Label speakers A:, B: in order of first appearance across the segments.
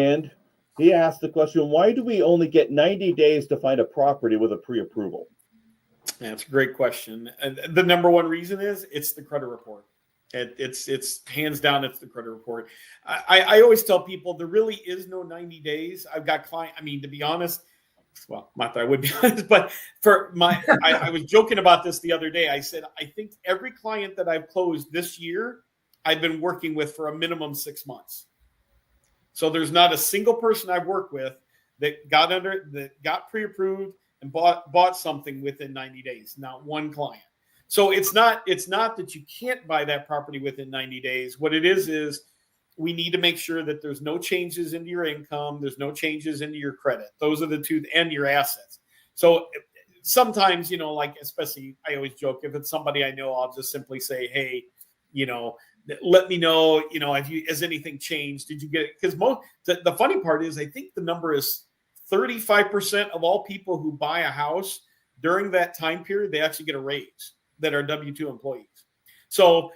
A: And he asked the question, why do we only get 90 days to find a property with a pre-approval?
B: That's a great question. And the number one reason is it's the credit report. It's hands down, it's the credit report. I always tell people there really is no 90 days. I've got client. I mean, to be honest, well, not that I would be honest, but for my, I was joking about this the other day. I said, I think every client that I've closed this year, I've been working with for a minimum 6 months. So there's not a single person I've worked with that got pre-approved and bought something within 90 days. Not one client. So it's not that you can't buy that property within 90 days. What it is we need to make sure that there's no changes into your income. There's no changes into your credit. Those are the two, and your assets. So sometimes, like, especially I always joke, if it's somebody I know, I'll just simply say, hey, let me know, has anything changed? Did you get it? Because the funny part is, I think the number is 35% of all people who buy a house during that time period, they actually get a raise that are W-2 employees. So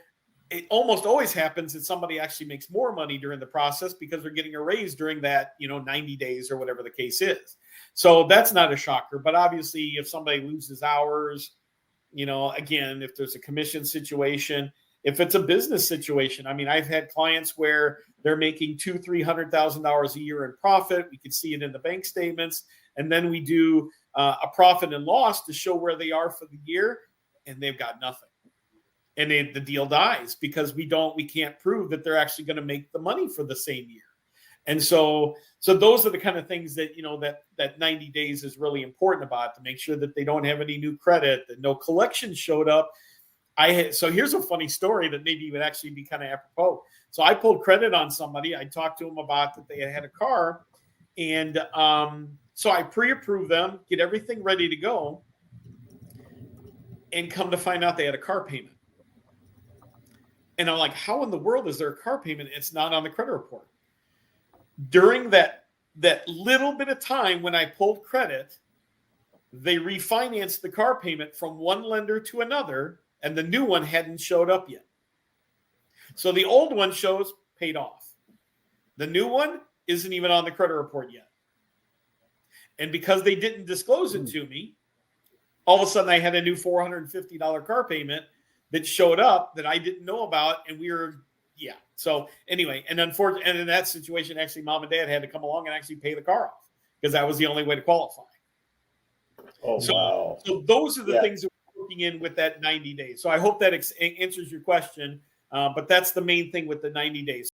B: it almost always happens that somebody actually makes more money during the process because they're getting a raise during that, 90 days or whatever the case is. So that's not a shocker. But obviously, if somebody loses hours, again, if there's a commission situation, if it's a business situation, I mean, I've had clients where they're making $200,000-$300,000 a year in profit. We can see it in the bank statements. And then we do a profit and loss to show where they are for the year, and they've got nothing. And the deal dies because we can't prove that they're actually going to make the money for the same year. And so those are the kind of things that, that 90 days is really important about, to make sure that they don't have any new credit, that no collections showed up. So here's a funny story that maybe would actually be kind of apropos. So I pulled credit on somebody. I talked to them about that they had a car. And so I pre-approved them, get everything ready to go, and come to find out they had a car payment. And I'm like, how in the world is there a car payment? It's not on the credit report. During that little bit of time when I pulled credit, they refinanced the car payment from one lender to another, and the new one hadn't showed up yet. So the old one shows paid off. The new one isn't even on the credit report yet. And because they didn't disclose it to me, all of a sudden I had a new $450 car payment that showed up that I didn't know about. And so anyway, and unfortunately, and in that situation, actually mom and dad had to come along and actually pay the car off because that was the only way to qualify.
A: Oh, wow.
B: So those are the things that we're looking in with that 90 days. So I hope that answers your question. But that's the main thing with the 90 days.